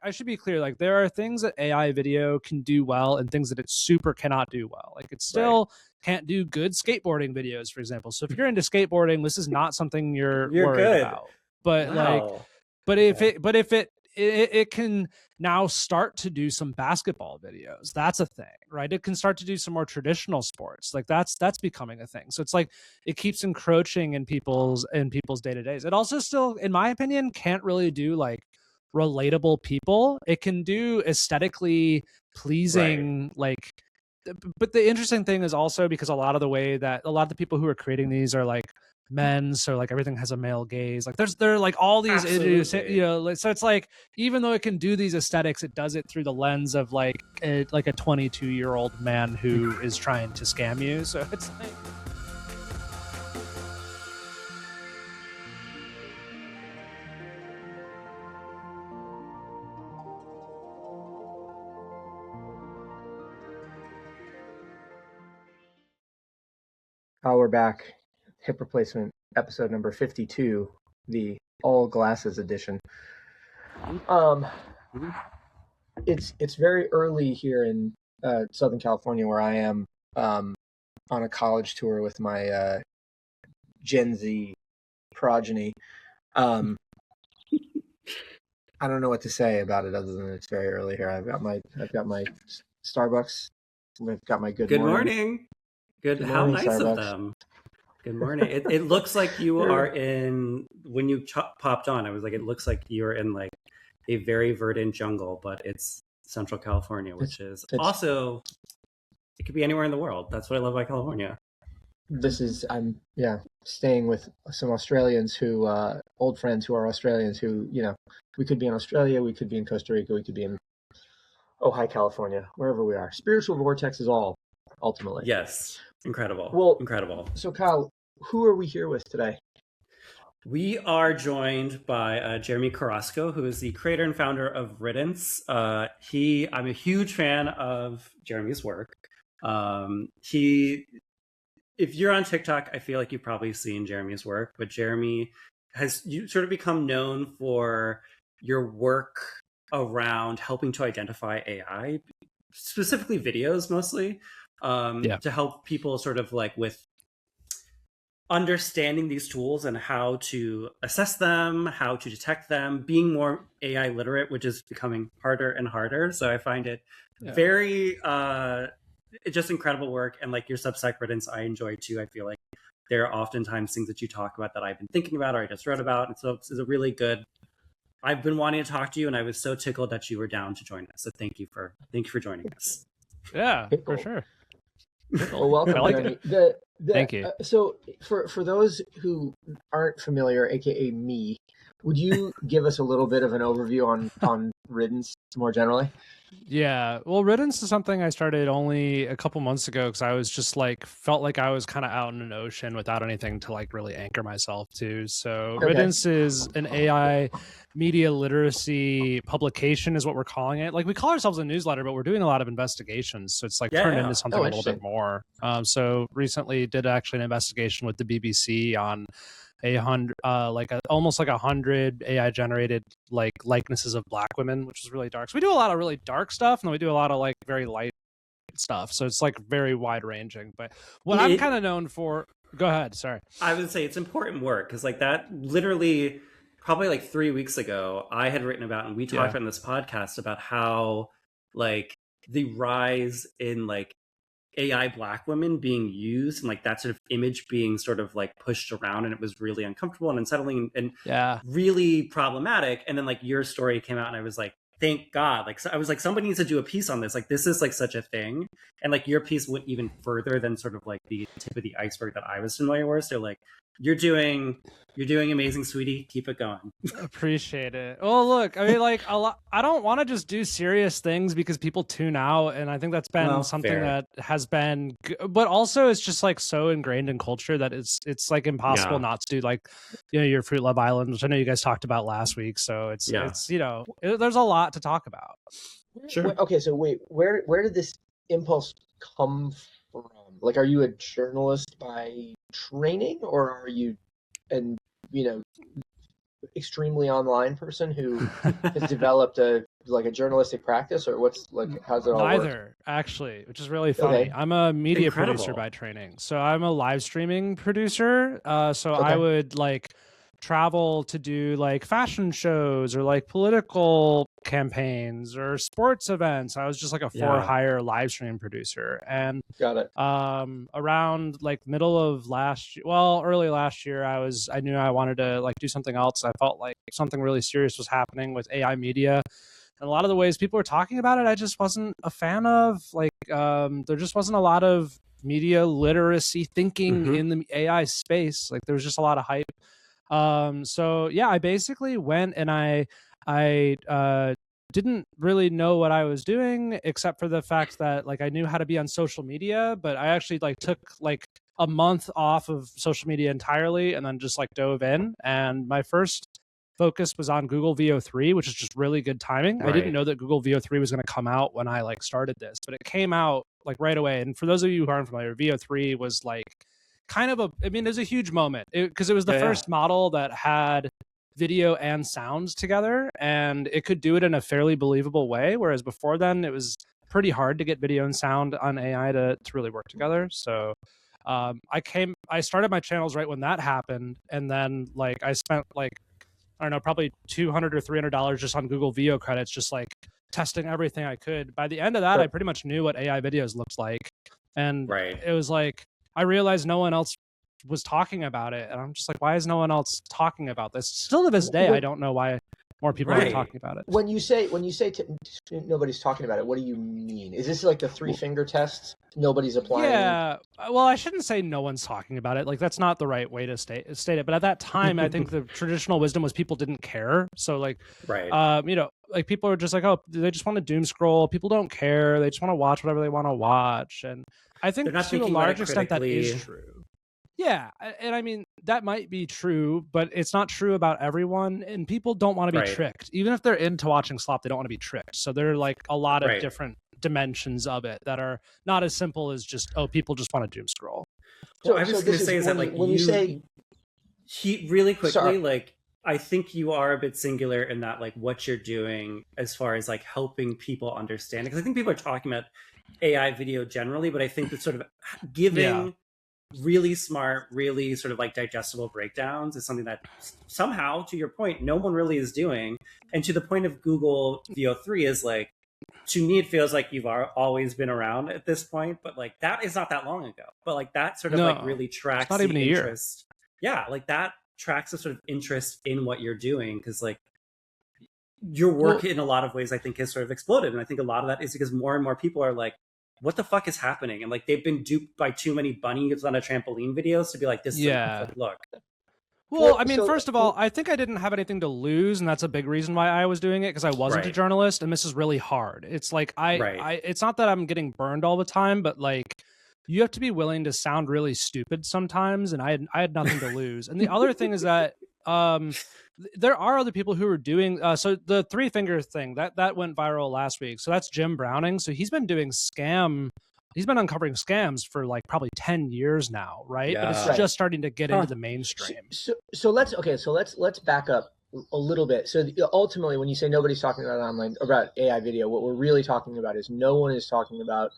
I should be clear. Like, there are things that AI video can do well and things that it super cannot do well. Like, it still can't do good skateboarding videos, for example. So if you're into skateboarding, this is not something you're worried good about. But wow. if it can now start to do some basketball videos. That's a thing, right? It can start to do some more traditional sports. Like that's becoming a thing. So it's like it keeps encroaching in people's day-to-days. It also still, in my opinion, can't really do like relatable people. It can do aesthetically pleasing, like, but the interesting thing is also because a lot of the people who are creating these are like men, so like everything has a male gaze. Like there are like all these idiots, you know, so it's like even though it can do these aesthetics, it does it through the lens of like a 22-year-old man who is trying to scam you. So it's like, we're back. Hip replacement episode number 52, the all glasses edition. It's very early here in Southern California where I am on a college tour with my Gen Z progeny. I don't know what to say about it other than it's very early here. I've got my Starbucks. I've got my good morning. Good morning, how nice Starbucks. Of them. Good morning. It looks like you are in, when you popped on, I was like, it looks like you're in like a very verdant jungle, but it's Central California, which is also, it could be anywhere in the world. That's what I love about California. I'm staying with some Australians who, old friends who are Australians who, you know, we could be in Australia, we could be in Costa Rica, we could be in Ojai, California, wherever we are. Spiritual vortex is all, ultimately. Yes. Incredible. Well, incredible. So Kyle, who are we here with today? We are joined by Jeremy Carrasco, who is the creator and founder of Riddance. I'm a huge fan of Jeremy's work. If you're on TikTok, I feel like you've probably seen Jeremy's work, but Jeremy has sort of become known for your work around helping to identify AI, specifically videos mostly. To help people sort of like with understanding these tools and how to assess them, how to detect them, being more AI literate, which is becoming harder and harder. So I find it very, just incredible work. And like your Substack Riddance, I enjoy too. I feel like there are oftentimes things that you talk about that I've been thinking about or I just read about. And so it's a really good, I've been wanting to talk to you and I was so tickled that you were down to join us. So thank you for joining us. Yeah, for sure. Well, welcome. I like it. Thank you. So for those who aren't familiar, aka me, would you give us a little bit of an overview on Riddance more generally? Yeah, well, Riddance is something I started only a couple months ago because I was just like felt like I was kind of out in an ocean without anything to like really anchor myself to. So Riddance is an AI media literacy publication is what we're calling it. Like we call ourselves a newsletter, but we're doing a lot of investigations. So it's like turned into something a little bit more. So recently did actually an investigation with the BBC on almost like 100 AI generated like likenesses of Black women, which is really dark. So we do a lot of really dark stuff, and then we do a lot of like very light stuff. So it's like very wide ranging. But what I'm kind of known for, go ahead. Sorry. I would say it's important work because like that literally probably like 3 weeks ago, I had written about, and we talked on this podcast about how like the rise in like AI Black women being used and like that sort of image being sort of like pushed around, and it was really uncomfortable and unsettling and really problematic. And then like your story came out and I was like, thank God. Like, so I was like, somebody needs to do a piece on this. Like, this is like such a thing. And like your piece went even further than sort of like the tip of the iceberg that I was familiar with. So like, you're doing amazing, sweetie. Keep it going. Appreciate it. Well, look, I mean, like a lot. I don't want to just do serious things because people tune out, and I think that's been something that has been. But also, it's just like so ingrained in culture that it's like impossible not to do. Like, you know, your Fruit Love Island, which I know you guys talked about last week. So it's you know, there's a lot to talk about. Sure. Okay, so wait, where did this impulse come from? Like, are you a journalist by training, or are you an extremely online person who has developed a like a journalistic practice, or what's like how's it all work? Neither, actually, which is really funny. Okay. I'm a media producer Incredible. by training, so I'm a live streaming producer. So I Okay. would like travel to do like fashion shows or like political campaigns or sports events. I was just like a for Yeah. hire live stream producer. And Got it. around like middle of early last year, I knew I wanted to like do something else. I felt like something really serious was happening with AI media. And a lot of the ways people were talking about it, I just wasn't a fan of. Like, there just wasn't a lot of media literacy thinking in the AI space. Like, there was just a lot of hype. So yeah, I basically went and I didn't really know what I was doing, except for the fact that like I knew how to be on social media, but I actually like took like a month off of social media entirely and then just like dove in. And my first focus was on Google VO3, which is just really good timing. Right. I didn't know that Google VO3 was going to come out when I like started this, but it came out like right away. And for those of you who aren't familiar, VO3 was like kind of it was a huge moment because it was the first model that had video and sounds together, and it could do it in a fairly believable way, whereas before then it was pretty hard to get video and sound on AI to really work together. So I started my channels right when that happened, and then like I spent like, I don't know, probably $200 or $300 just on Google VO credits, just like testing everything I could. By the end of that, Sure. I pretty much knew what AI videos looked like, and Right. it was like I realized no one else was talking about it, and I'm just like, why is no one else talking about this? Still to this day, I don't know why more people aren't talking about it. When you say nobody's talking about it, what do you mean? Is this like the 3-finger test? Nobody's applying. Yeah, well, I shouldn't say no one's talking about it. Like that's not the right way to state it. But at that time, I think the traditional wisdom was people didn't care. So like, you know, like people are just like, oh, they just want to doom scroll. People don't care. They just want to watch whatever they want to watch. And I think to a large extent that is true. Yeah, and I mean, that might be true, but it's not true about everyone, and people don't want to be tricked. Even if they're into watching slop, they don't want to be tricked. So there are like a lot of different dimensions of it that are not as simple as just, oh, people just want to doom scroll. So I was going to say is that like when you say really quickly, like I think you are a bit singular in that like what you're doing as far as like helping people understand it. Because I think people are talking about AI video generally, but I think that sort of giving really smart, really sort of like digestible breakdowns is something that somehow, to your point, no one really is doing. And to the point of Google VO3 is like, to me, it feels like you've always been around at this point, but like that is not that long ago. But like that sort of like really tracks not even a interest. Yeah, like that tracks the sort of interest in what you're doing, because like your work in a lot of ways I think has sort of exploded. And I think a lot of that is because more and more people are like, what the fuck is happening? And like they've been duped by too many bunnies on a trampoline videos to be like, this is like, look. Well, I mean, first of all, I think I didn't have anything to lose, and that's a big reason why I was doing it, because I wasn't a journalist, and this is really hard. It's like it's not that I'm getting burned all the time, but like you have to be willing to sound really stupid sometimes, and I had nothing to lose. And the other thing is that there are other people who are doing so the 3-finger thing that went viral last week. So that's Jim Browning. So he's been doing he's been uncovering scams for like probably 10 years now, right? But it's just starting to get into the mainstream. So let's back up a little bit. So ultimately, when you say nobody's talking about AI video, what we're really talking about is no one is talking about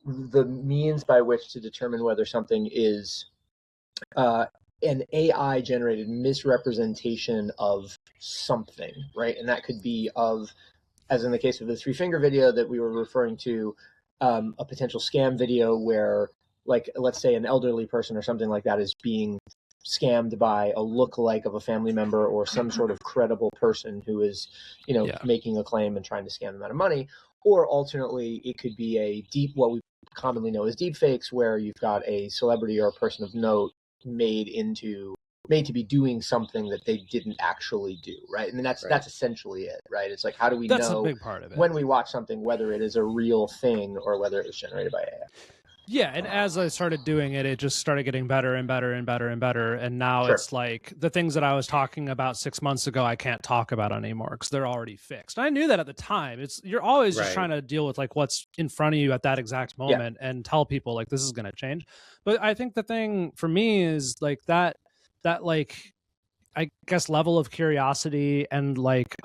the means by which to determine whether something is an AI generated misrepresentation of something, right? And that could be as in the case of the 3-finger video that we were referring to, a potential scam video where, like, let's say an elderly person or something like that is being scammed by a lookalike of a family member or some sort of credible person who is, making a claim and trying to scam them out of money. Or alternately, it could be what we commonly know as deep fakes, where you've got a celebrity or a person of note made to be doing something that they didn't actually do, right? And then that's essentially it, right? It's like, how do we know a big part of it, when we watch something whether it is a real thing or whether it was generated by AI? Yeah, and as I started doing it, it just started getting better and better and better and better. And now it's like the things that I was talking about 6 months ago, I can't talk about anymore because they're already fixed. I knew that at the time. You're always just trying to deal with like what's in front of you at that exact moment and tell people like this is going to change. But I think the thing for me is like that like, I guess, level of curiosity and like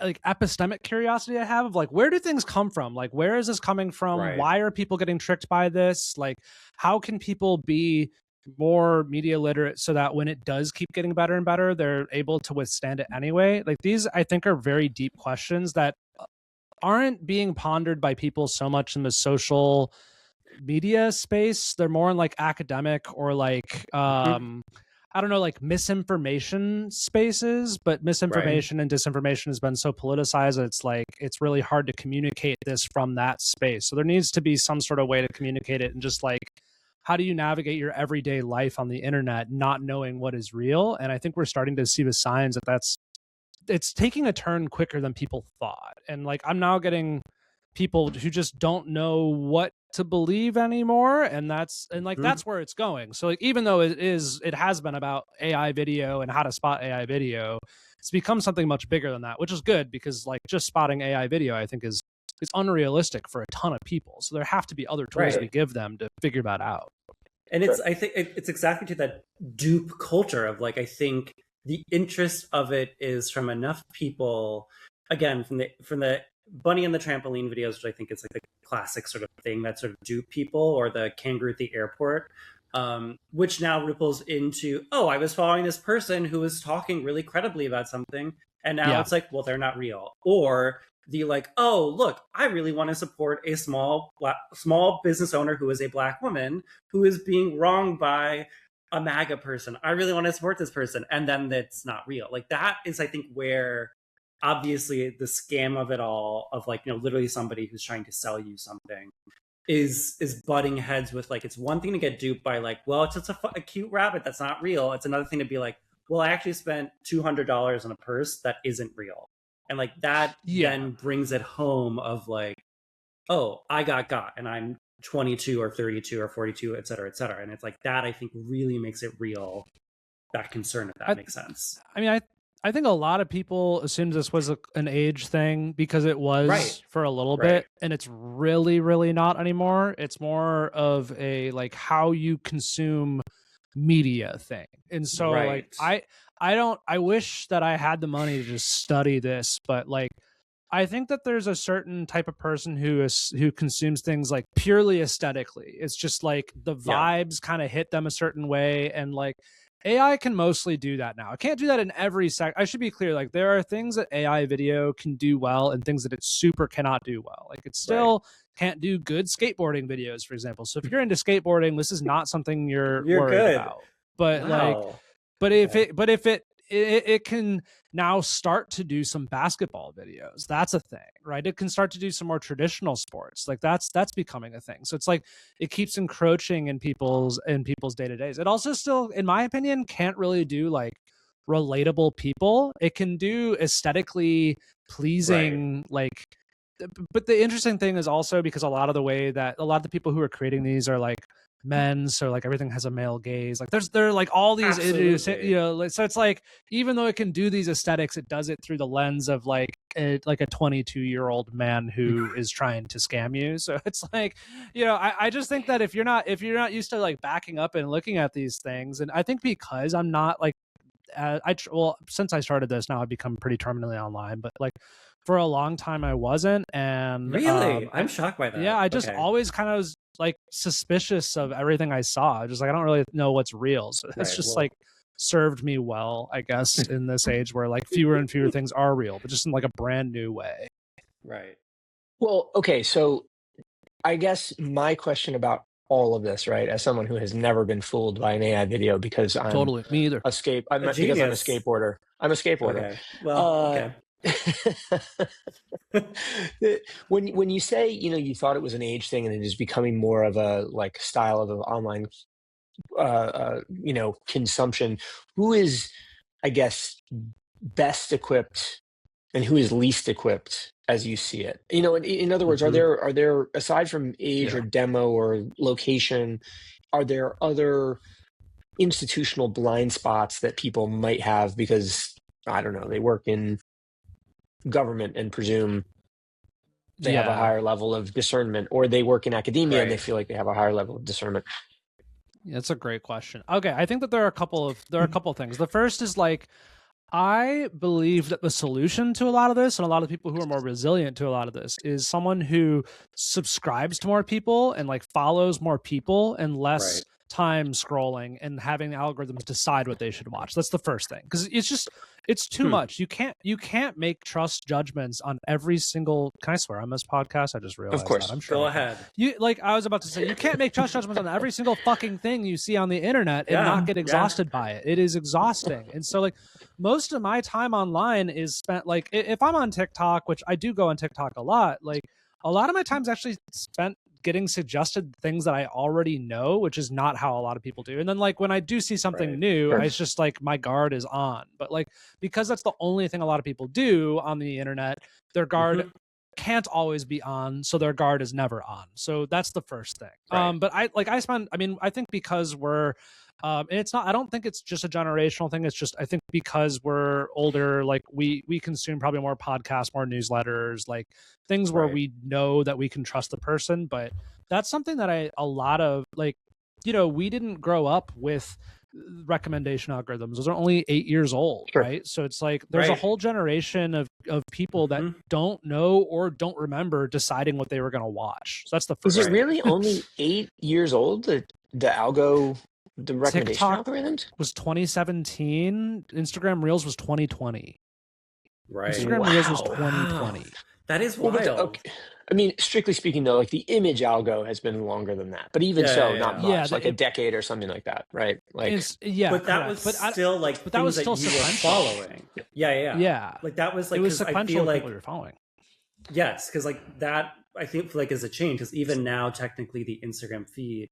like epistemic curiosity I have of like, where do things come from? Like, where is this coming from? Right. Why are people getting tricked by this? Like, how can people be more media literate so that when it does keep getting better and better, they're able to withstand it anyway? Like, these I think are very deep questions that aren't being pondered by people so much in the social media space. They're more in like academic or like I don't know, like misinformation spaces, but misinformation and disinformation has been so politicized that it's like it's really hard to communicate this from that space. So there needs to be some sort of way to communicate it, and just like, how do you navigate your everyday life on the internet not knowing what is real? And I think we're starting to see the signs that it's taking a turn quicker than people thought. And like, I'm now getting people who just don't know what to believe anymore, and that's where it's going. So like, even though it has been about AI video and how to spot AI video, it's become something much bigger than that, which is good, because like just spotting AI video I think is unrealistic for a ton of people. So there have to be other tools we give them to figure that out. And I think it's exactly to that dupe culture of like, I think the interest of it is from enough people, again, from the bunny and the trampoline videos, which I think is like the classic sort of thing that sort of dupe people, or the kangaroo at the airport, which now ripples into, oh, I was following this person who was talking really credibly about something, and now it's like, well, they're not real. Or the like, oh, look, I really want to support a small business owner who is a Black woman who is being wronged by a MAGA person. I really want to support this person. And then that's not real. Like, that is, I think, where obviously the scam of it all, of like, you know, literally somebody who's trying to sell you something is butting heads with, like, it's one thing to get duped by like, well, it's just a cute rabbit that's not real. It's another thing to be like, well, I actually spent $200 on a purse that isn't real. And like that then brings it home of like, oh, I got, and I'm 22 or 32 or 42, et cetera, et cetera. And it's like that, I think, really makes it real, that concern, if that makes sense. I mean, I think a lot of people assumed this was an age thing because it was for a little bit, and it's really, really not anymore. It's more of a like how you consume media thing. And so like I wish that I had the money to just study this, but like I think that there's a certain type of person who consumes things like purely aesthetically. It's just like the vibes kind of hit them a certain way, and like AI can mostly do that now. It can't do that in every I should be clear, like there are things that AI video can do well and things that it super cannot do well. Like it still can't do good skateboarding videos, for example. So if you're into skateboarding, this is not something you're worried about. But if it can now start to do some basketball videos. That's a thing, right? It can start to do some more traditional sports. Like that's becoming a thing. So it's like it keeps encroaching in people's day-to-days. It also still, in my opinion, can't really do like relatable people. It can do aesthetically pleasing like, but the interesting thing is also because a lot of the people who are creating these are like men, so like everything has a male gaze. Like there are like all these idiots, you know, so it's like even though it can do these aesthetics, it does it through the lens of like a 22-year-old man who is trying to scam you. So it's like, you know, I just think that if you're not used to like backing up and looking at these things, and I think because I'm not like since I started this now, I've become pretty terminally online, but like for a long time I wasn't. And really, I'm shocked by that. Yeah, I just always kind of was like suspicious of everything I saw. Just like I don't really know what's real. So it's just like served me well, I guess, in this age where like fewer and fewer things are real, but just in like a brand new way. Right. Well, okay, so I guess my question about all of this, right, as someone who has never been fooled by an AI video because I'm totally me either. Because I'm a skateboarder. I'm a skateboarder. Okay. Well, okay. When you say, you know, you thought it was an age thing and it is becoming more of a like style of online you know, consumption, who is, I guess, best equipped and who is least equipped as you see it? You know, in other words, are there aside from age or demo or location, are there other institutional blind spots that people might have because, I don't know, they work in government and presume they have a higher level of discernment, or they work in academia and they feel like they have a higher level of discernment? Yeah, that's a great question. Okay, I think that there are a couple of things. The first is like, I believe that the solution to a lot of this, and a lot of people who are more resilient to a lot of this, is someone who subscribes to more people and like follows more people and less Right. time scrolling and having the algorithms decide what they should watch. That's the first thing, because it's too much. You can't make trust judgments on every single. Can I swear on this podcast? I just realized Of course. that. I'm sure. Go ahead. You like I was about to say, you can't make trust judgments on every single fucking thing you see on the internet and not get exhausted by it. It is exhausting. And so like most of my time online is spent like if I'm on TikTok, which I do go on TikTok a lot, like a lot of my time is actually spent getting suggested things that I already know, which is not how a lot of people do. And then like when I do see something new, it's just like my guard is on. But like because that's the only thing a lot of people do on the internet, their guard can't always be on, so their guard is never on. So that's the first thing. But I think because we're and it's not, I don't think it's just a generational thing. It's just, I think because we're older, like we consume probably more podcasts, more newsletters, like things where we know that we can trust the person. But that's something that a lot of like, we didn't grow up with recommendation algorithms. Those are only 8 years old, right? So it's like there's a whole generation of people that don't know or don't remember deciding what they were going to watch. So that's the first. Is it really only 8 years old? The recommendation TikTok algorithms was 2017. Instagram Reels was 2020. Right. Instagram Reels was 2020. That is wild. Okay. I mean, strictly speaking, though, like the image algo has been longer than that. But even not much, like a decade or something like that, right? Like, but that was still like, but that was still you were following. Yeah. Like that was like, it was sequential. I feel like people you were following. Yes, because like that, I think like is a change. Because even now, technically, the Instagram feed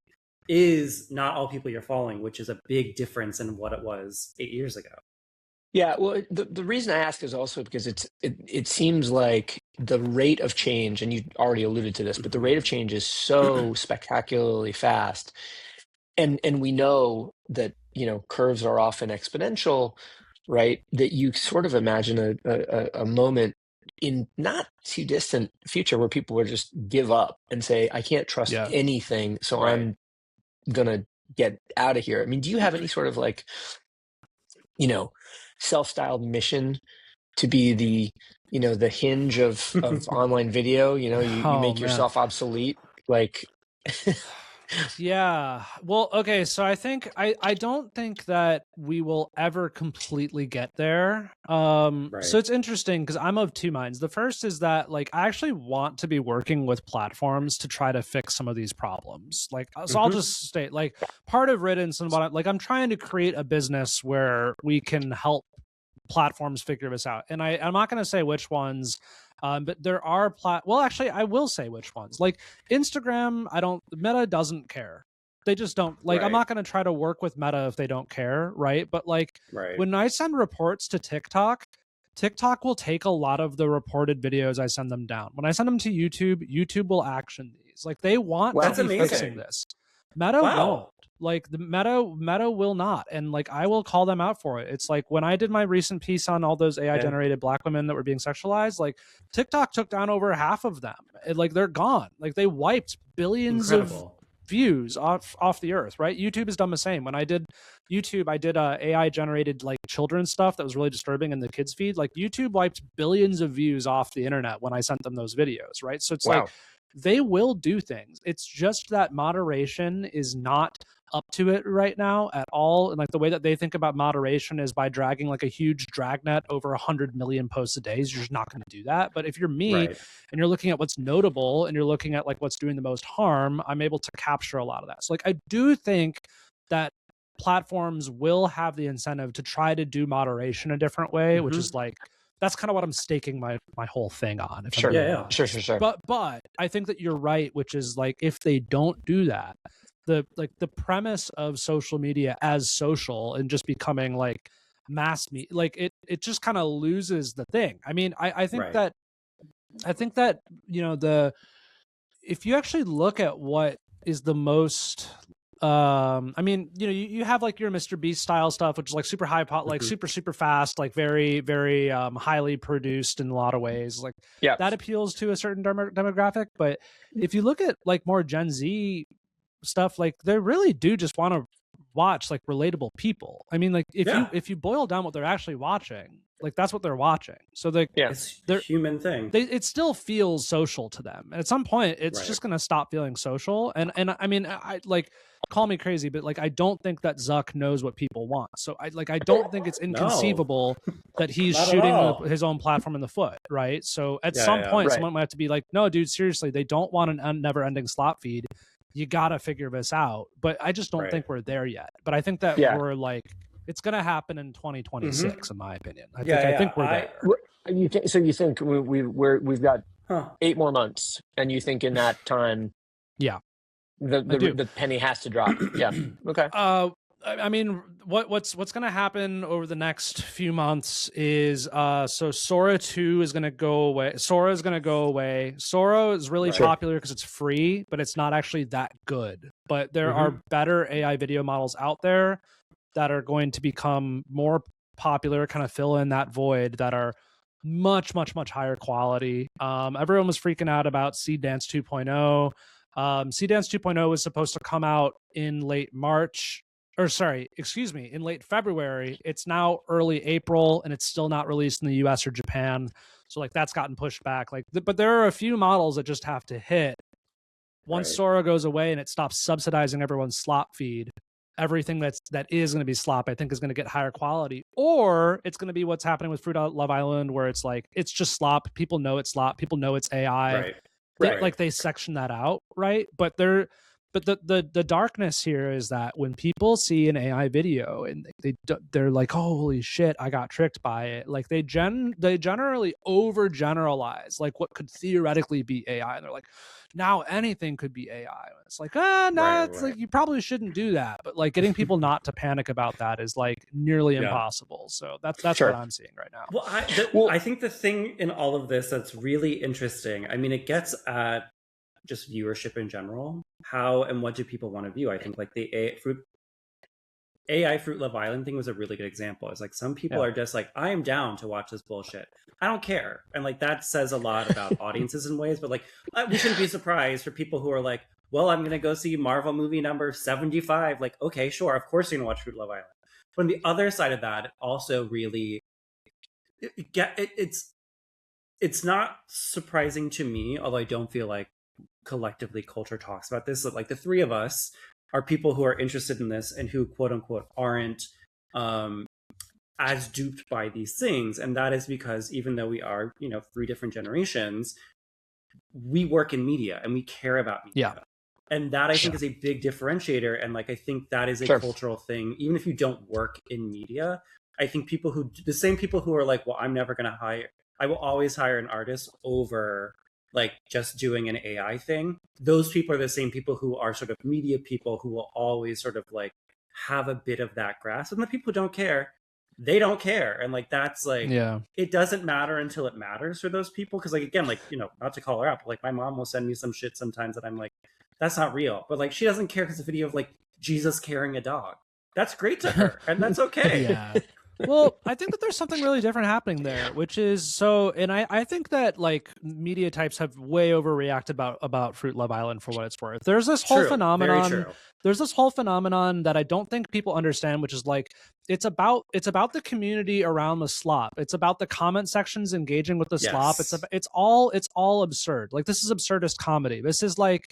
is not all people you're following, which is a big difference in what it was 8 years ago. Yeah, well, the reason I ask is also because it seems like the rate of change, and you already alluded to this, but the rate of change is so spectacularly fast, and we know that curves are often exponential, right? That you sort of imagine a moment in not too distant future where people would just give up and say, I can't trust anything, so I'm gonna get out of here. I mean, do you have any sort of like self-styled mission to be the hinge of online video? You make yourself obsolete, like Yeah. Well, okay. So I think I don't think that we will ever completely get there. So it's interesting because I'm of two minds. The first is that like I actually want to be working with platforms to try to fix some of these problems. Like, so I'll just state like part of Riddance and what I'm trying to create a business where we can help platforms figure this out. And I'm not going to say which ones. But there are well, actually, I will say which ones. Like Instagram, Meta doesn't care. They just don't like. I'm not going to try to work with Meta if they don't care, right? But like when I send reports to TikTok will take a lot of the reported videos I send them down. When I send them to YouTube will action these. Like they want to be fixing this. Meta won't. Like the Meta will not, and like I will call them out for it. It's like when I did my recent piece on all those AI generated Black women that were being sexualized, like TikTok took down over half of them. Like they're gone. Like they wiped billions of views off the earth. Right? YouTube has done the same. When I did YouTube, I did AI generated like children's stuff that was really disturbing in the kids feed. Like YouTube wiped billions of views off the internet when I sent them those videos. Right? So it's like they will do things. It's just that moderation is not up to it right now at all. And like the way that they think about moderation is by dragging like a huge dragnet over 100 million posts a day. You're just not going to do that. But if you're me and you're looking at what's notable and you're looking at like what's doing the most harm, I'm able to capture a lot of that. So like I do think that platforms will have the incentive to try to do moderation a different way, which is like that's kind of what I'm staking my whole thing on. Sure. But I think that you're right, which is like if they don't do that, the premise of social media as social and just becoming like mass media, like it just kind of loses the thing. I mean, I think that if you actually look at what is the most I mean, you have like your Mr. Beast style stuff, which is like super high pot, like super fast, like very, very highly produced in a lot of ways. Like that appeals to a certain demographic. But if you look at like more Gen Z stuff, like they really do just want to watch like relatable people. I mean, like if you boil down what they're actually watching, like that's what they're watching. So it's a human thing. It still feels social to them, and at some point, it's just gonna stop feeling social. And I mean, I like, call me crazy, but like I don't think that Zuck knows what people want. So I don't think it's inconceivable that he's shooting his own platform in the foot, right? So at some point, someone might have to be like, no, dude, seriously, they don't want an never-ending slop feed. You gotta figure this out. But I just don't think we're there yet. But I think that we're like, it's gonna happen in 2026, in my opinion. I think we're there. You think we've got 8 more months, and you think in that time, the penny has to drop. Okay. I mean, what's going to happen over the next few months is so Sora 2 is going to go away. Sora is going to go away. Sora is really popular because it's free, but it's not actually that good. But there are better AI video models out there that are going to become more popular, kind of fill in that void, that are much higher quality. Everyone was freaking out about Seed Dance 2.0. Seed Dance 2.0 was supposed to come out in late February. It's now early April, and it's still not released in the US or Japan. So like that's gotten pushed back. But there are a few models that just have to hit. Once Sora goes away and it stops subsidizing everyone's slop feed, everything that is going to be slop, I think, is going to get higher quality. Or it's going to be what's happening with Fruit Love Island, where it's like it's just slop. People know it's slop. People know it's AI. Like they section that out, right? But the darkness here is that when people see an AI video and they're like, oh, holy shit, I got tricked by it. Like they generally overgeneralize like what could theoretically be AI, and they're like, now anything could be AI. It's like, like you probably shouldn't do that. But like getting people not to panic about that is like nearly impossible. So that's what I'm seeing right now. Well, I think the thing in all of this that's really interesting, I mean, it gets at just viewership in general. How and what do people want to view? I think like the AI Fruit Love Island thing was a really good example. It's like some people are just like, I am down to watch this bullshit. I don't care. And like that says a lot about audiences in ways, but like we shouldn't be surprised for people who are like, well, I'm going to go see Marvel movie number 75. Like, okay, sure. Of course you're going to watch Fruit Love Island. But on the other side of that, it also really, it's not surprising to me, although I don't feel like collectively culture talks about this, that like the three of us are people who are interested in this and who quote unquote aren't as duped by these things. And that is because even though we are, 3 different generations, we work in media and we care about media. And that I think is a big differentiator. And like, I think that is a cultural thing. Even if you don't work in media, I think the same people who are like, well, I will always hire an artist over like just doing an AI thing. Those people are the same people who are sort of media people who will always sort of like have a bit of that grasp. And the people who don't care, they don't care. And like, that's like, it doesn't matter until it matters for those people. Cause like, again, like, not to call her out, but like my mom will send me some shit sometimes that I'm like, that's not real. But like, she doesn't care because it's a video of like Jesus carrying a dog. That's great to her. And that's okay. Well, I think that there's something really different happening there, which is and I think that like media types have way overreacted about Fruit Love Island for what it's worth. There's this whole phenomenon. There's this whole phenomenon that I don't think people understand, which is like it's about the community around the slop. It's about the comment sections engaging with the slop. It's all absurd. Like this is absurdist comedy. This is like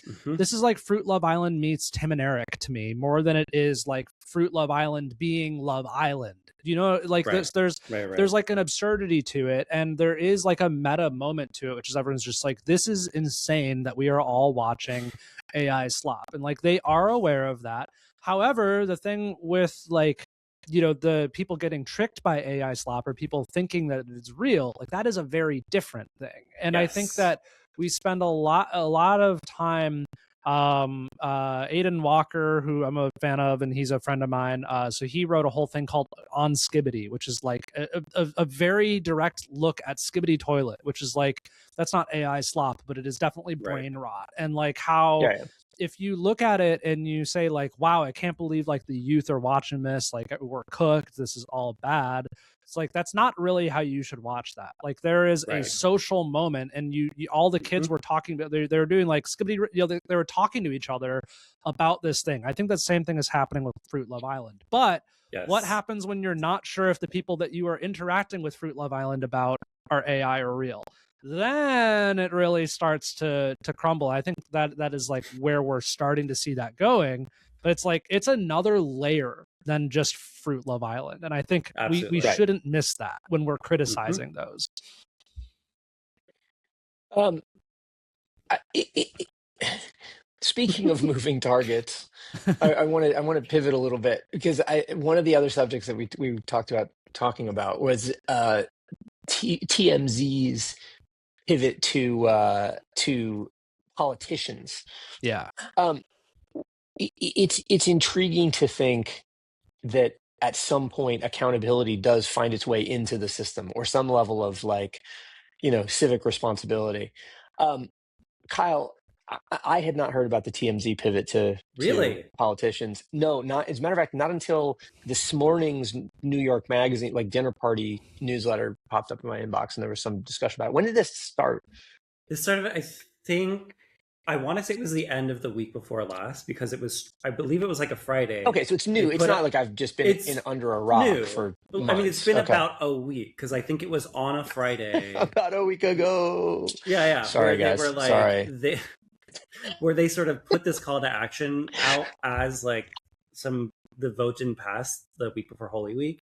Fruit Love Island meets Tim and Eric to me, more than it is like Fruit Love Island being Love Island. Like there's like an absurdity to it, and there is like a meta moment to it, which is everyone's just like, this is insane that we are all watching AI slop, and like they are aware of that. However, the thing with like the people getting tricked by AI slop or people thinking that it's real, like that is a very different thing. And I think that we spend a lot of time Aiden Walker, who I'm a fan of, and he's a friend of mine. So he wrote a whole thing called On Skibbity, which is like a very direct look at Skibbity Toilet, which is like, that's not AI slop, but it is definitely brain rot. And like how if you look at it and you say like, wow, I can't believe like the youth are watching this, like we're cooked, this is all bad. It's like, that's not really how you should watch that. Like there is a social moment, and you all the kids were talking about, they were doing like skibbity, they were talking to each other about this thing. I think that same thing is happening with Fruit Love Island. But what happens when you're not sure if the people that you are interacting with Fruit Love Island about are AI or real? Then it really starts to crumble. I think that is like where we're starting to see that going. But it's like, it's another layer than just Fruit Love Island. And I think we shouldn't miss that when we're criticizing those. Speaking of moving targets, I want to pivot a little bit, because one of the other subjects that we talking about was TMZ's pivot to politicians. Yeah. It's intriguing to think that at some point accountability does find its way into the system, or some level of like, civic responsibility. Kyle, I had not heard about the TMZ pivot to politicians. No, not as a matter of fact, not until this morning's New York Magazine, like dinner party newsletter, popped up in my inbox, and there was some discussion about it. When did this start? This started, I want to say it was the end of the week before last, because I believe it was like a Friday. Okay, so it's new. It's not like I've just been under a rock for months. I mean, it's been about a week, because I think it was on a Friday. About a week ago. Yeah. Sorry, guys. They were like, sorry. Where they sort of put this call to action out as like the vote didn't pass the week before Holy Week.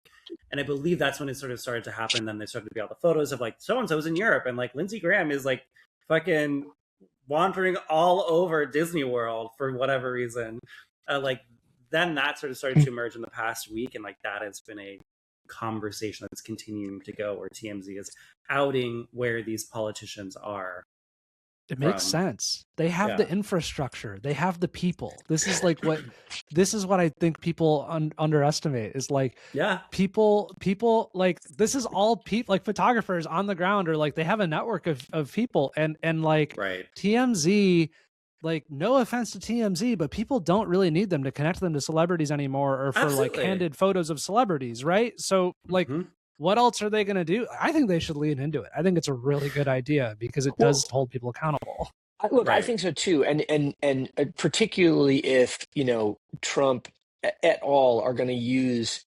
And I believe that's when it sort of started to happen. Then there started to be all the photos of like, so-and-so's in Europe, and like Lindsey Graham is like fucking wandering all over Disney World for whatever reason. Then that sort of started to emerge in the past week. And like, that has been a conversation that's continuing to go, where TMZ is outing where these politicians are. It makes sense. They have the infrastructure. They have the people. This is what I think people underestimate is like, people like, this is all people, like photographers on the ground, or like they have a network of people, and like TMZ, like no offense to TMZ, but people don't really need them to connect them to celebrities anymore, or for like candid photos of celebrities. Right. So like, what else are they going to do? I think they should lean into it. I think it's a really good idea, because it does hold people accountable. Look, I think so too. And particularly if, Trump et al. Are going to use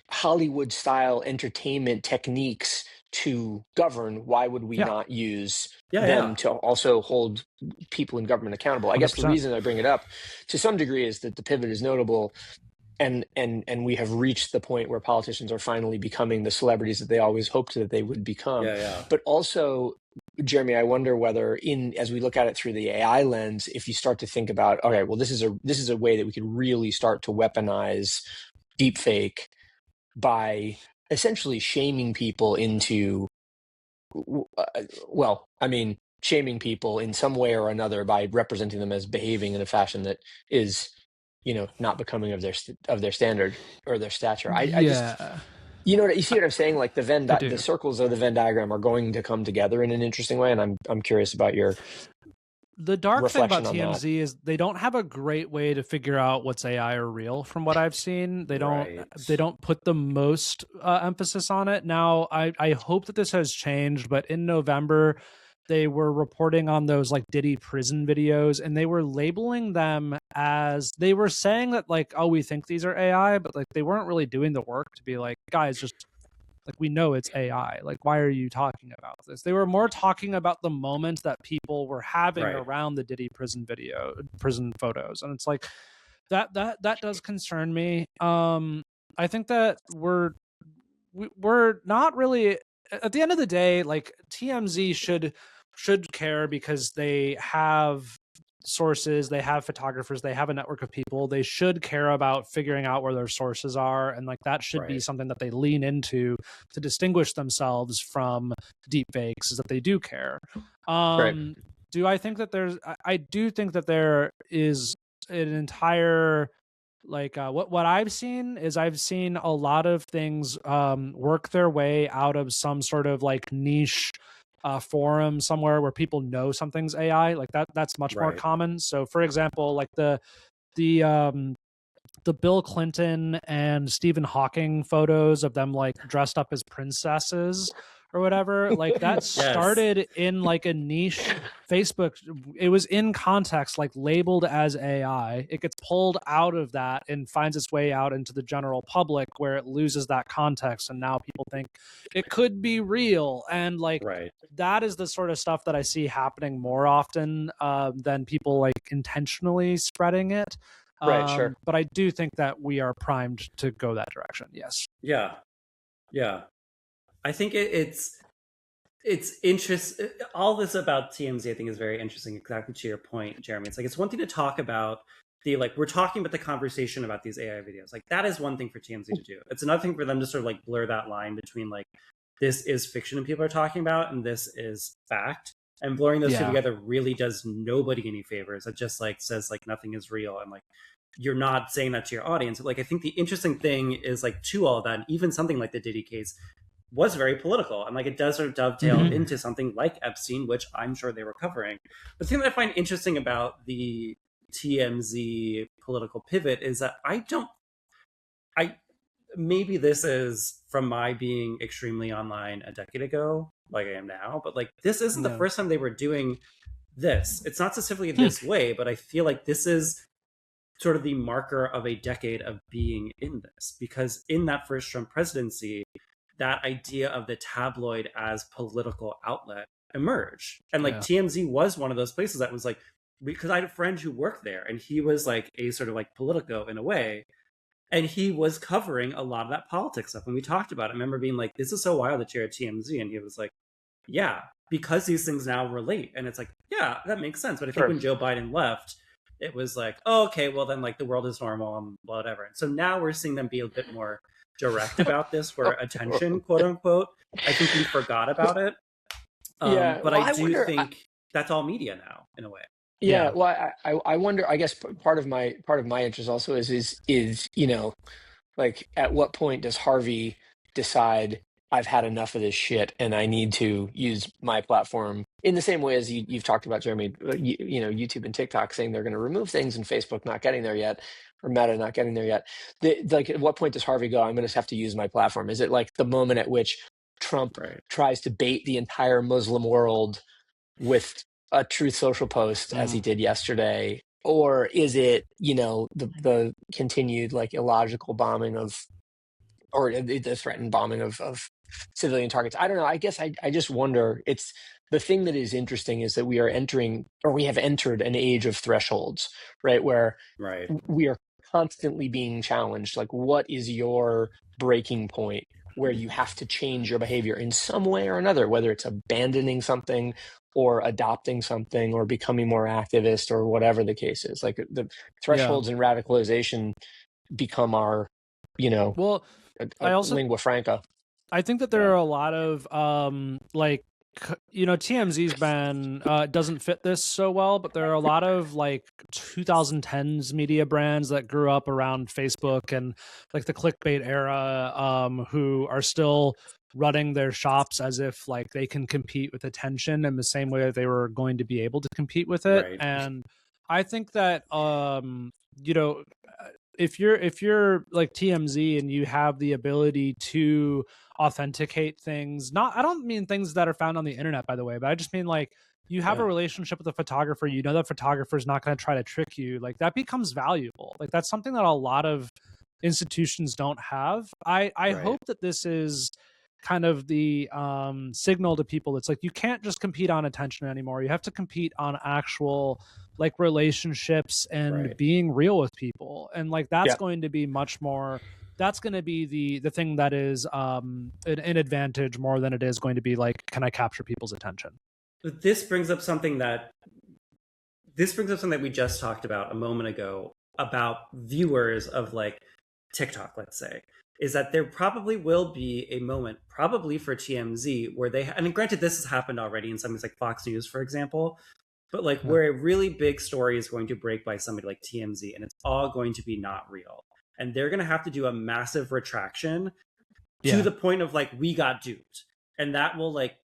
Hollywood style entertainment techniques to govern, why would we not use them to also hold people in government accountable? I guess 100%. The reason I bring it up to some degree is that the pivot is notable. And we have reached the point where politicians are finally becoming the celebrities that they always hoped that they would become. But also, Jeremy, I wonder whether, as we look at it through the AI lens, if you start to think about, okay, well, this is a way that we could really start to weaponize deepfake by essentially shaming people into, shaming people in some way or another by representing them as behaving in a fashion that is, not becoming of their standard or their stature. I just, you see what I'm saying? Like the circles of the Venn diagram are going to come together in an interesting way, and I'm curious about your. The dark thing about TMZ is they don't have a great way to figure out what's AI or real. From what I've seen, they don't put the most emphasis on it. Now, I hope that this has changed, but in November, they were reporting on those like Diddy prison videos, and they were labeling them as, they were saying that like, oh, we think these are AI, but like they weren't really doing the work to be like, guys, just like, we know it's AI. Like, why are you talking about this? They were more talking about the moment that people were having around the Diddy prison photos. And it's like, that does concern me. I think that we're not really, at the end of the day, like TMZ should care, because they have sources, they have photographers, they have a network of people. They should care about figuring out where their sources are, and like that should be something that they lean into to distinguish themselves from deep fakes, is that they do care. Do I think that I do think that there is an entire, like what I've seen is, I've seen a lot of things work their way out of some sort of like niche forum somewhere where people know something's AI, like that's much more common. So for example, like the Bill Clinton and Stephen Hawking photos of them like dressed up as princesses or whatever, like that started in like a niche Facebook. It was in context, like labeled as AI. It gets pulled out of that and finds its way out into the general public where it loses that context. And now people think it could be real. And like, that is the sort of stuff that I see happening more often than people like intentionally spreading it. Sure. But I do think that we are primed to go that direction. Yes. Yeah. I think it's interesting. All this about TMZ, I think, is very interesting. Exactly to your point, Jeremy. It's like it's one thing to talk about we're talking about the conversation about these AI videos. Like that is one thing for TMZ to do. It's another thing for them to sort of like blur that line between like this is fiction and people are talking about and this is fact. And blurring those two together really does nobody any favors. It just like says like nothing is real and like you're not saying that to your audience. Like I think the interesting thing is like to all of that, and even something like the Diddy case was very political, and like it does sort of dovetail into something like Epstein, which I'm sure they were covering. The thing that I find interesting about the TMZ political pivot is that maybe this is from my being extremely online a decade ago, like I am now, but like this isn't the first time they were doing this. It's not specifically this way, but I feel like this is sort of the marker of a decade of being in this, because in that first Trump presidency, that idea of the tabloid as political outlet emerged. And like TMZ was one of those places that was like, because I had a friend who worked there and he was like a sort of like Politico in a way. And he was covering a lot of that politics stuff. And we talked about it. I remember being like, this is so wild that you're at TMZ. And he was like, yeah, because these things now relate. And it's like, yeah, that makes sense. But I think when Joe Biden left, it was like, oh, okay, well then like the world is normal and whatever. And so now we're seeing them be a bit more direct about this for attention, quote unquote. I think we forgot about it. But I do think that's all media now in a way. Yeah, well, I wonder. I guess part of my interest also is you know, like at what point does Harvey decide I've had enough of this shit and I need to use my platform in the same way as you've talked about, Jeremy? You know, YouTube and TikTok saying they're going to remove things and Facebook not getting there yet, or Meta not getting there yet. Like, at what point does Harvey go, I'm going to have to use my platform? Is it like the moment at which Trump tries to bait the entire Muslim world with a Truth Social post as he did yesterday? Or is it, you know, the continued like illogical bombing of, or the threatened bombing of civilian targets? I don't know. I guess I just wonder. It's the thing that is interesting is that we are entering, or we have entered, an age of thresholds, right? Where we are constantly being challenged. Like, what is your breaking point where you have to change your behavior in some way or another, whether it's abandoning something or adopting something or becoming more activist or whatever the case is? Like the thresholds and radicalization become our, you know, I also lingua franca. I think that there are a lot of like, you know, TMZ's been doesn't fit this so well, but there are a lot of like 2010s media brands that grew up around Facebook and like the clickbait era, who are still running their shops as if like they can compete with attention in the same way that they were going to be able to compete with it. And I think that you know, if you're like TMZ and you have the ability to authenticate things, I don't mean things that are found on the internet, by the way, but I just mean like you have a relationship with a photographer, you know that photographer is not going to try to trick you, like that becomes valuable. Like that's something that a lot of institutions don't have. I hope that this is kind of the signal to people. It's like you can't just compete on attention anymore. You have to compete on actual like relationships and being real with people. And like that's going to be much more, that's going to be the thing that is an advantage more than it is going to be like, can I capture people's attention? But this brings up something that we just talked about a moment ago about viewers of like TikTok, let's say, is that there probably will be a moment, probably for TMZ, where they, and granted this has happened already in something like Fox News, for example, but like where a really big story is going to break by somebody like TMZ and it's all going to be not real. And they're going to have to do a massive retraction to the point of like, we got duped. And that will like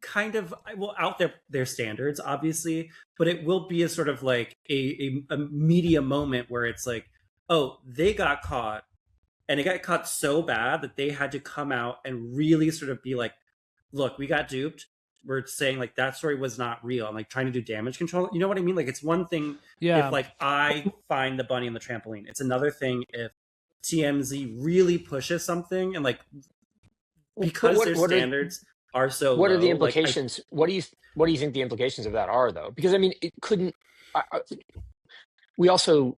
kind of will out their standards, obviously, but it will be a sort of like a media moment where it's like, oh, they got caught, and it got caught so bad that they had to come out and really sort of be like, look, we got duped. We're saying like that story was not real, and like trying to do damage control. You know what I mean? Like it's one thing if like I find the bunny on the trampoline. It's another thing if TMZ really pushes something and like because their standards are so what low, are the implications? What do you think the implications of that are, though? Because I mean, it couldn't. We also,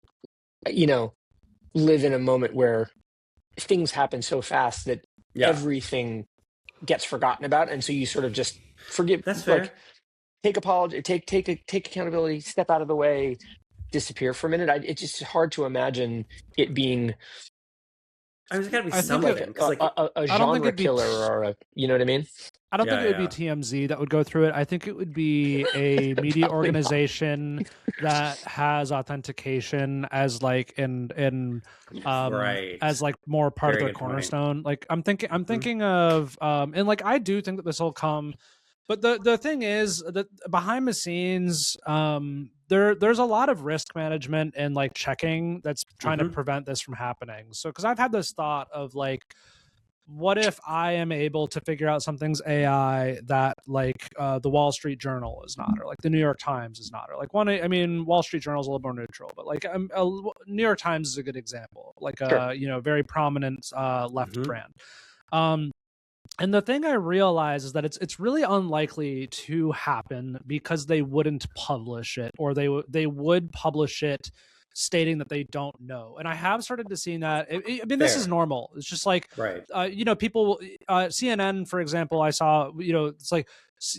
live in a moment where things happen so fast that everything gets forgotten about, and so you sort of just forgive. That's fair. Like, take apology, take accountability, step out of the way, disappear for a minute. It's just hard to imagine it being. There's got to be some of it, like a genre killer, or you know what I mean? I don't think it would be TMZ that would go through it. I think it would be a media organization that has authentication as like as like more part of their cornerstone. Point. Like I'm thinking of and like I do think that this will come, but the thing is that behind the scenes there's a lot of risk management and like checking that's trying to prevent this from happening. So because I've had this thought of like, what if I am able to figure out something's AI that like the Wall Street Journal is not, or like the New York Times is not, or like Wall Street Journal is a little more neutral, but like New York Times is a good example, like a very prominent left brand. And the thing I realize is that it's really unlikely to happen because they wouldn't publish it, or they would publish it stating that they don't know. And I have started to see that. I mean, this is normal. It's just like, people, CNN, for example, I saw, it's like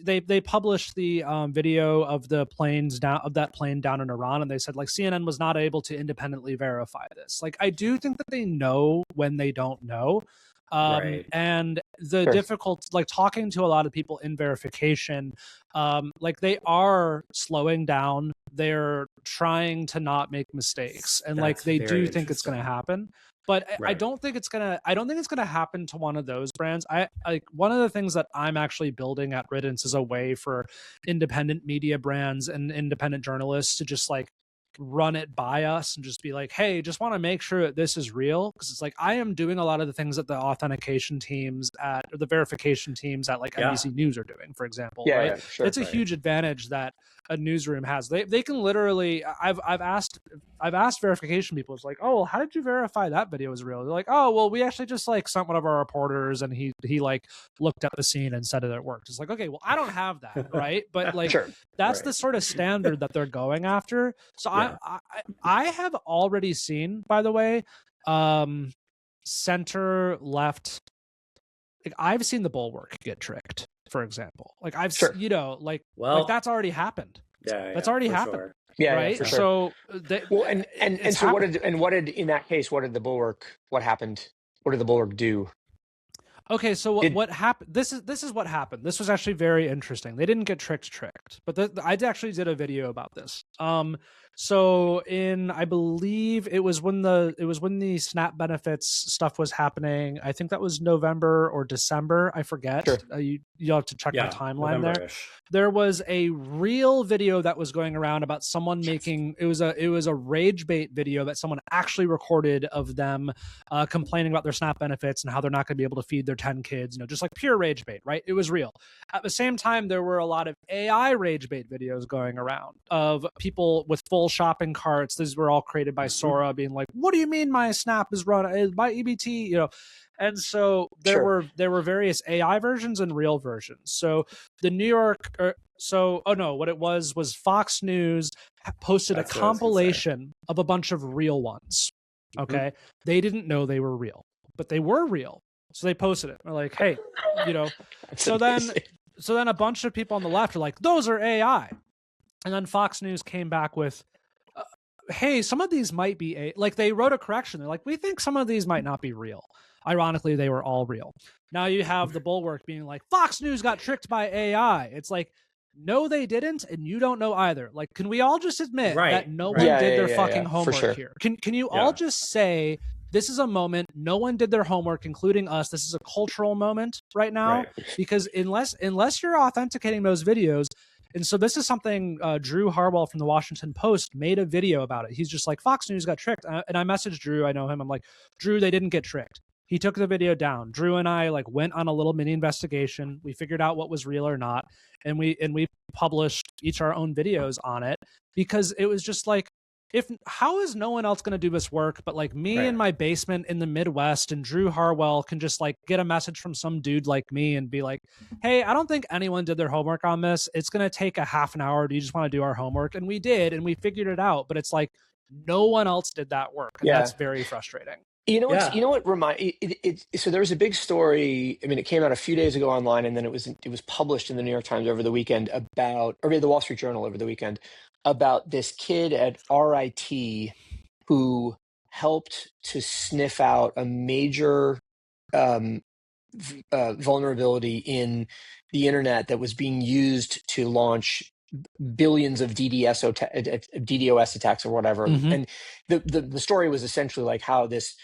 they published the video of the planes down of that plane down in Iran. And they said like CNN was not able to independently verify this. Like, I do think that they know when they don't know. And the difficult, like talking to a lot of people in verification, like they are slowing down, they're trying to not make mistakes, and like they do think it's going to happen, but I don't think it's going to happen to one of those brands. I like one of the things that I'm actually building at Riddance is a way for independent media brands and independent journalists to just like run it by us and just be like, hey, just want to make sure that this is real, because it's like I am doing a lot of the things that the authentication teams or the verification teams at like NBC News are doing, for example. It's a huge advantage that a newsroom has. They can literally, I've asked verification people, it's like, oh, well, how did you verify that video was real? They're like, oh, well, we actually just like sent one of our reporters and he like looked at the scene and said that it worked. It's like, okay, well, I don't have that, right? But like that's the sort of standard that they're going after. So I have already seen, by the way, center left, like I've seen the Bulwark get tricked, for example. Like I've like that's already happened. That's already happened. Sure. Right. So so what did in that case, what did the Bulwark, what happened? What did the Bulwark do? Okay, so what happened? This is what happened. This was actually very interesting. They didn't get tricked, but I actually did a video about this. So I believe it was when the SNAP benefits stuff was happening. I think that was November or December. I forget. Sure. You'll have to check my timeline there. There was a real video that was going around about someone making, it was a rage bait video that someone actually recorded of them complaining about their SNAP benefits and how they're not going to be able to feed their 10 kids, just like pure rage bait, right? It was real. At the same time, there were a lot of AI rage bait videos going around of people with full shopping carts. These were all created by Sora, being like, what do you mean my SNAP is run by EBT, And so there were various AI versions and real versions. So the New York, what it was Fox News posted a compilation of a bunch of real ones. Okay. They didn't know they were real, but they were real. So they posted it. They're like, hey, so then a bunch of people on the left are like, those are AI. And then Fox News came back with, hey, some of these might be like they wrote a correction. They're like, we think some of these might not be real. Ironically, they were all real. Now you have the Bulwark being like, Fox News got tricked by AI. It's like, no, they didn't, and you don't know either. Like, can we all just admit that no one did their fucking homework here? Can you all just say this is a moment no one did their homework, including us. This is a cultural moment right now, because unless you're authenticating those videos. And so this is something Drew Harwell from the Washington Post made a video about it. He's just like, Fox News got tricked. And I messaged Drew. I know him. I'm like, Drew, they didn't get tricked. He took the video down. Drew and I like went on a little mini investigation. We figured out what was real or not. And we published each our own videos on it, because it was just like, how is no one else going to do this work but like me in my basement in the Midwest, and Drew Harwell can just like get a message from some dude like me and be like, hey, I don't think anyone did their homework on this. It's going to take a half an hour. Do you just want to do our homework? And we did, and we figured it out. But it's like no one else did that work. And that's very frustrating. You know what? You know what? So there was a big story. I mean, it came out a few days ago online, and then it was published in the New York Times over the weekend or maybe the Wall Street Journal over the weekend, about this kid at RIT who helped to sniff out a major vulnerability in the internet that was being used to launch billions of DDoS attacks or whatever. And the story was essentially like how this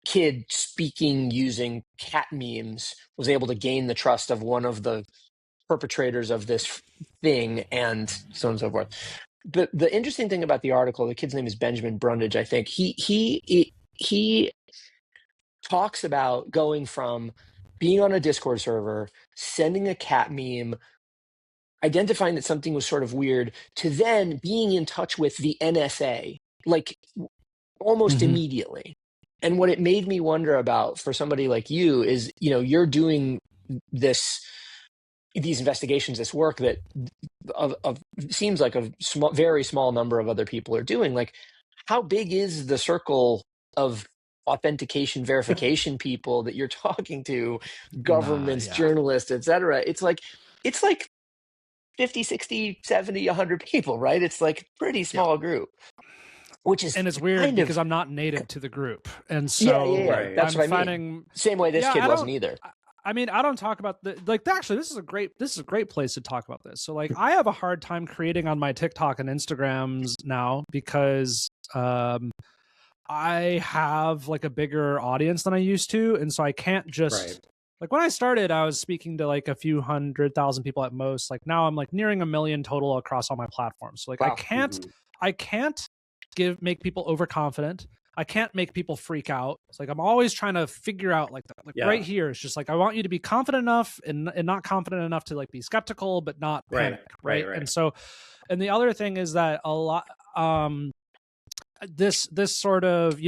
kid speaking using cat memes was able to gain the trust of one of the perpetrators of this thing, and so on and so forth. The interesting thing about the article, the kid's name is Benjamin Brundage, I think. He talks about going from being on a Discord server, sending a cat meme, identifying that something was sort of weird, to then being in touch with the NSA, like almost immediately. And what it made me wonder about for somebody like you is, you're doing these investigations, this work that seems like a very small number of other people are doing. Like, how big is the circle of authentication verification people that you're talking to, governments, journalists, etc.? It's like 50, 60, 70, 100 people, right? It's like a pretty small group. And it's weird because I'm not native to the group. And so that's what I mean. Same way this kid wasn't either. I mean, I don't talk about actually, this is a great place to talk about this. So like, I have a hard time creating on my TikTok and Instagrams now because I have like a bigger audience than I used to. And so I can't just like, when I started, I was speaking to like a few 100,000 people at most. Like now I'm like nearing 1 million total across all my platforms. So like, I can't make people overconfident. I can't make people freak out. It's like, I'm always trying to figure out right here. It's just like, I want you to be confident enough and not confident enough to like be skeptical, but not panic. Right. And so, and the other thing is that a lot, this sort of,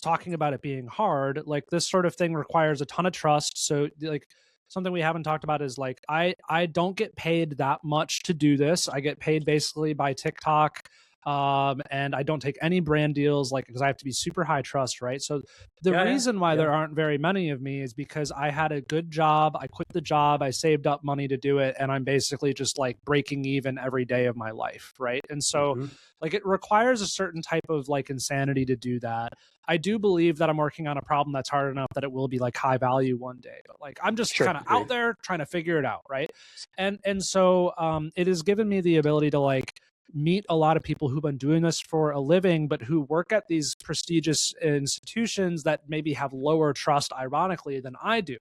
talking about it being hard, like this sort of thing requires a ton of trust. So like, something we haven't talked about is like, I don't get paid that much to do this. I get paid basically by TikTok. And I don't take any brand deals, like, because I have to be super high trust, right? So the reason why there aren't very many of me is because I had a good job. I quit the job. I saved up money to do it. And I'm basically just like breaking even every day of my life, right? And so like, it requires a certain type of like insanity to do that. I do believe that I'm working on a problem that's hard enough that it will be like high value one day, but like, I'm just kind of out there trying to figure it out, right? And so it has given me the ability to like meet a lot of people who've been doing this for a living, but who work at these prestigious institutions that maybe have lower trust, ironically, than I do.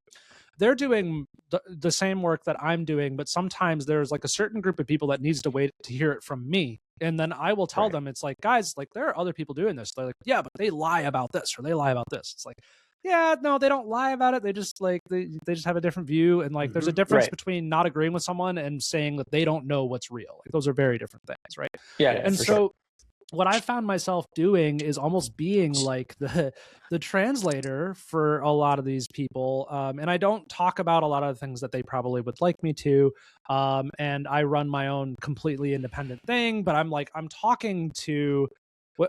They're doing the same work that I'm doing, but sometimes there's like a certain group of people that needs to wait to hear it from me. And then I will tell them, it's like, guys, like there are other people doing this. They're like, yeah, but they lie about this or they lie about this. It's like, yeah, no, they don't lie about it. They just like, they just have a different view. And like, there's a difference between not agreeing with someone and saying that they don't know what's real. Like, those are very different things. Right. And so what I found myself doing is almost being like the translator for a lot of these people. And I don't talk about a lot of the things that they probably would like me to. And I run my own completely independent thing, but I'm talking to,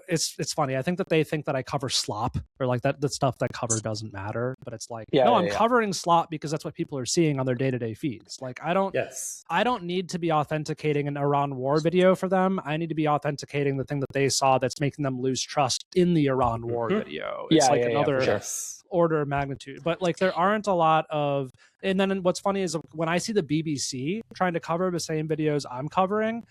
it's funny. I think that they think that I cover slop or like that the stuff that cover doesn't matter, but it's like, I'm covering slop because that's what people are seeing on their day-to-day feeds. Like I don't need to be authenticating an Iran war video for them. I need to be authenticating the thing that they saw that's making them lose trust in the Iran war video. It's another order of magnitude, but like there aren't a lot of, and then what's funny is when I see the BBC trying to cover the same videos I'm covering,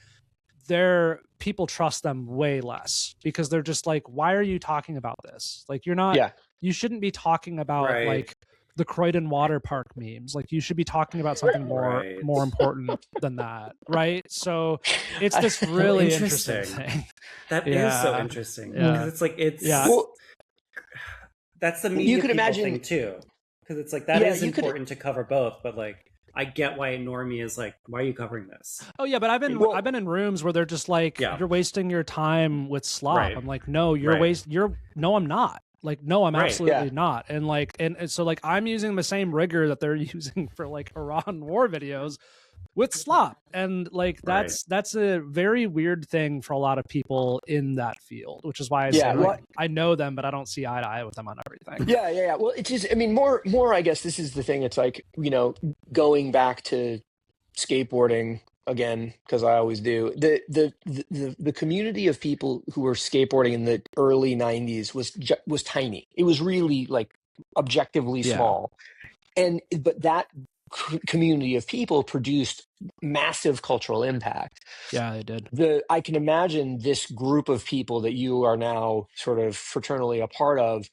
people trust them way less because they're just like, why are you talking about this? Like, you're not, you shouldn't be talking about like the Croydon water park memes. Like, you should be talking about something more important than that. Right. So it's this really interesting thing. That is so interesting. Because it's like, that's the media people thing too. Because it's like, that is important to cover both, but like, I get why a normie is like, why are you covering this? Oh yeah, but I've been in rooms where they're just like, you're wasting your time with slop. I'm like, no, no, I'm not. Like, no, I'm absolutely not. And like, and so like, I'm using the same rigor that they're using for like Iran war videos with slop. And like, that's a very weird thing for a lot of people in that field, which is why I say like, I know them, but I don't see eye to eye with them on everything. Yeah. Well, it's just, I mean, more, I guess this is the thing. It's like, you know, going back to skateboarding again, because I always do, the community of people who were skateboarding in the early 90s was tiny. It was really like objectively small. But that community of people produced massive cultural impact. Yeah, they did. I can imagine this group of people that you are now sort of fraternally a part of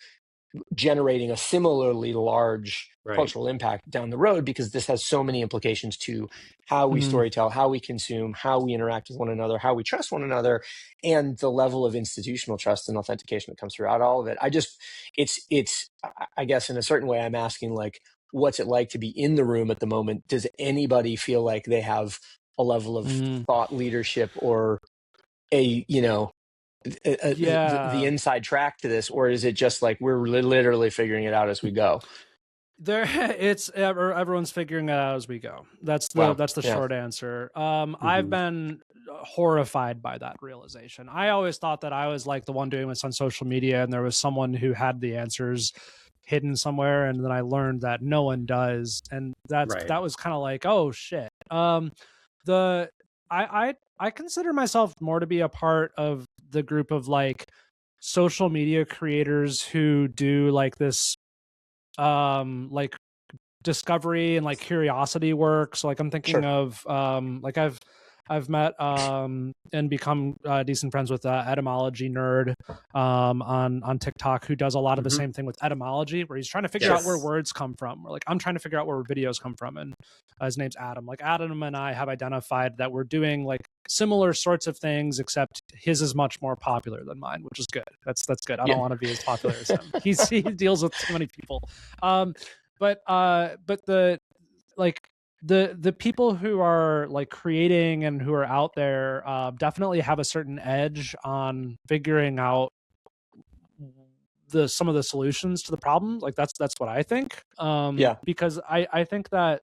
generating a similarly large cultural impact down the road, because this has so many implications to how we storytell, how we consume, how we interact with one another, how we trust one another, and the level of institutional trust and authentication that comes throughout all of it. I guess in a certain way, I'm asking like, what's it like to be in the room at the moment? Does anybody feel like they have a level of thought leadership or the inside track to this, or is it just like we're literally figuring it out as we go? Everyone's figuring it out as we go. That's the short answer. I've been horrified by that realization. I always thought that I was like the one doing this on social media, and there was someone who had the answers hidden somewhere, and then I learned that no one does, and that was kind of like, oh shit. I consider myself more to be a part of the group of like social media creators who do like this like discovery and like curiosity work. So like I'm thinking of like I've met and become decent friends with etymology nerd on TikTok, who does a lot of the same thing with etymology, where he's trying to figure out where words come from. Or like I'm trying to figure out where videos come from, and his name's Adam. Like Adam and I have identified that we're doing like similar sorts of things, except his is much more popular than mine, which is good. That's good. I don't want to be as popular as him. He deals with too many people. But the people who are like creating and who are out there definitely have a certain edge on figuring out some of the solutions to the problem. Like that's what I think. Because I think that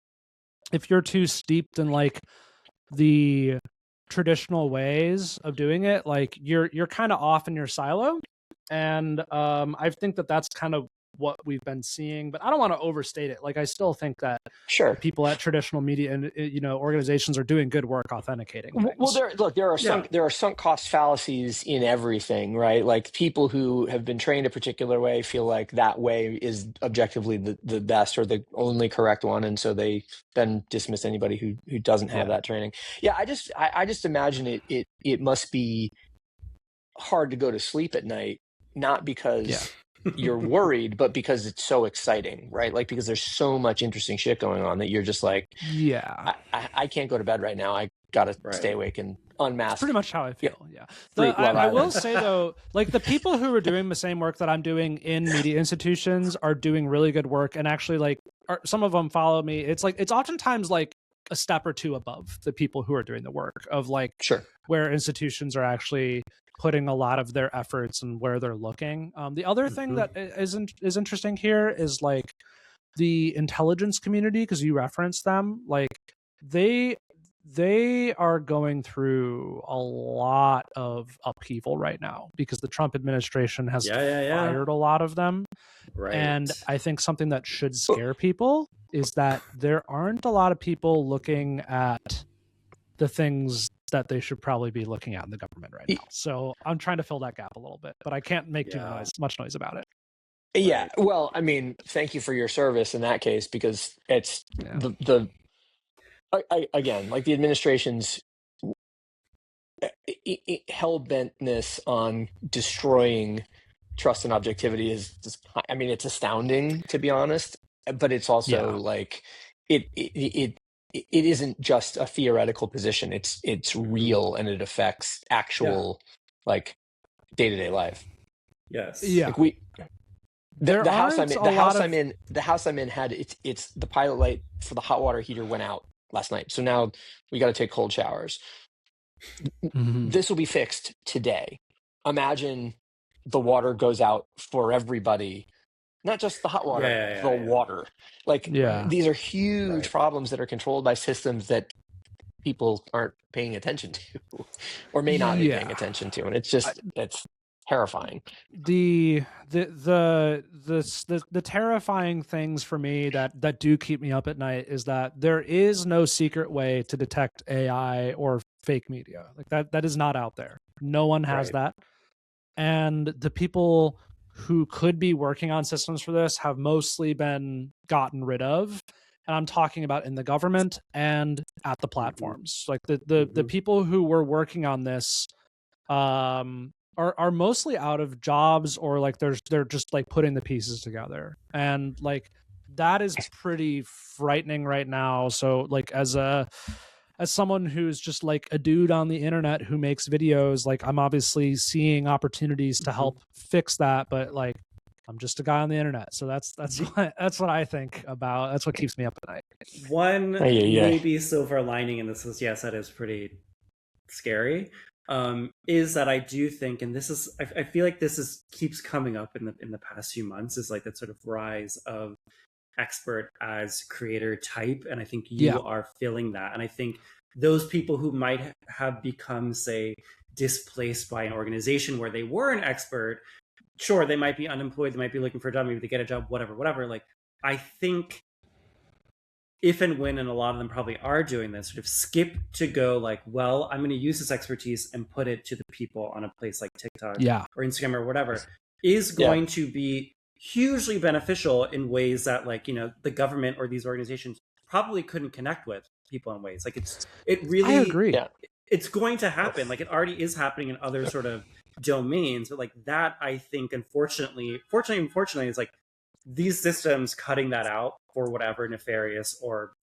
if you're too steeped in like the traditional ways of doing it, like you're kind of off in your silo. And I think that that's kind of what we've been seeing, but I don't want to overstate it. Like I still think that people at traditional media and organizations are doing good work authenticating things. Well, there are sunk cost fallacies in everything, right? Like people who have been trained a particular way feel like that way is objectively the best or the only correct one, and so they then dismiss anybody who doesn't have that training. I just imagine it must be hard to go to sleep at night, not because you're worried, but because it's so exciting, right? Like because there's so much interesting shit going on that you're just like, I can't go to bed right now. I gotta stay awake and unmask. That's pretty much how I feel. I will say though, like the people who are doing the same work that I'm doing in media institutions are doing really good work, and actually like some of them follow me. It's like it's oftentimes like a step or two above the people who are doing the work of like where institutions are actually putting a lot of their efforts and where they're looking. The other thing that is interesting here is like the intelligence community, because you referenced them. Like they are going through a lot of upheaval right now because the Trump administration has fired a lot of them. And I think something that should scare people is that there aren't a lot of people looking at the things that they should probably be looking at in the government right now. So I'm trying to fill that gap a little bit, but I can't make much noise about it. Yeah. Well, I mean, thank you for your service in that case, because it's again, like the administration's hell-bentness on destroying trust and objectivity is just, I mean, it's astounding, to be honest, but it's also like it isn't just a theoretical position. It's real, and it affects actual like day-to-day life. Yes. Yeah. Like the house I'm in had it's the pilot light for the hot water heater went out last night. So now we got to take cold showers. This will be fixed today. Imagine the water goes out for everybody, not just the hot water, water. Like these are huge problems that are controlled by systems that people aren't paying attention to or may not be paying attention to. And it's just, it's terrifying. The terrifying things for me that do keep me up at night is that there is no secret way to detect AI or fake media. Like that is not out there. No one has that. And the people who could be working on systems for this have mostly been gotten rid of. And I'm talking about in the government and at the platforms. Like the people who were working on this are mostly out of jobs, or like they're just like putting the pieces together. And like that is pretty frightening right now. So like as someone who's just like a dude on the internet who makes videos, like I'm obviously seeing opportunities to help fix that, but like I'm just a guy on the internet. So that's what I think about. That's what keeps me up at night. One maybe silver lining in this is, yes, that is pretty scary. Is that I do think, and this is, I feel like this keeps coming up in the past few months, is like that sort of rise of expert as creator type, and I think you are feeling that. And I think those people who might have become, say, displaced by an organization where they were an expert, sure, they might be unemployed, they might be looking for a job, maybe they get a job, whatever. Like, I think if and when, and a lot of them probably are doing this, sort of skip to go like, well, I'm going to use this expertise and put it to the people on a place like TikTok or Instagram or whatever, is going to be hugely beneficial in ways that, like, you know, the government or these organizations probably couldn't connect with people in ways. Like it really, I agree. It's going to happen. Like it already is happening in other sort of domains, but like that, I think, unfortunately, is like these systems cutting that out for whatever nefarious or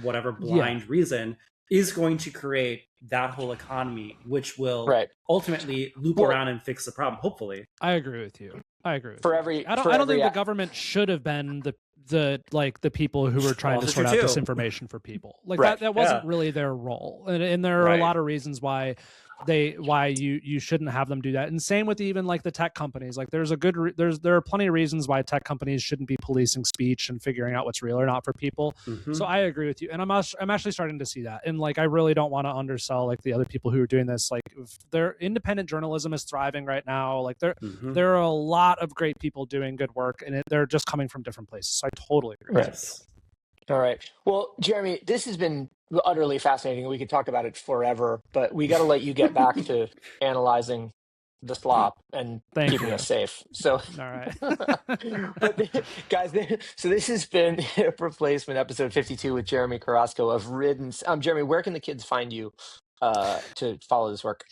whatever blind reason is going to create that whole economy, which will ultimately loop around and fix the problem, hopefully. I agree with you. I don't think the government should have been the people who were trying to sort out this information for people. Like that wasn't really their role. And there are a lot of reasons why you shouldn't have them do that. And same with even like the tech companies. Like there are plenty of reasons why tech companies shouldn't be policing speech and figuring out what's real or not for people. So I agree with you. And I'm actually starting to see that. And like, I really don't want to undersell like the other people who are doing this. Like their independent journalism is thriving right now. Like there are a lot of great people doing good work, and they're just coming from different places. So I totally agree with you. All right. Well, Jeremy, this has been utterly fascinating. We could talk about it forever, but we got to let you get back to analyzing the slop and keeping us safe. So, all right. But, guys, so this has been Hip Replacement episode 52 with Jeremy Carrasco of Riddance. Jeremy, where can the kids find you to follow this work?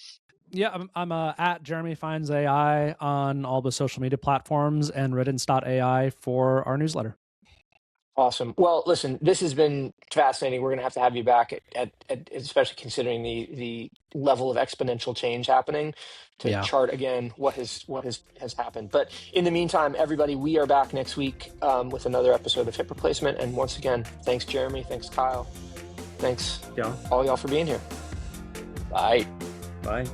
Yeah, I'm at Jeremy Finds AI on all the social media platforms, and riddance.ai for our newsletter. Awesome. Well, listen, this has been fascinating. We're going to have you back at especially considering the level of exponential change happening to chart again what has happened. But in the meantime, everybody, we are back next week with another episode of Hip Replacement. And once again, thanks, Jeremy. Thanks, Kyle. Thanks, all y'all for being here. Bye. Bye.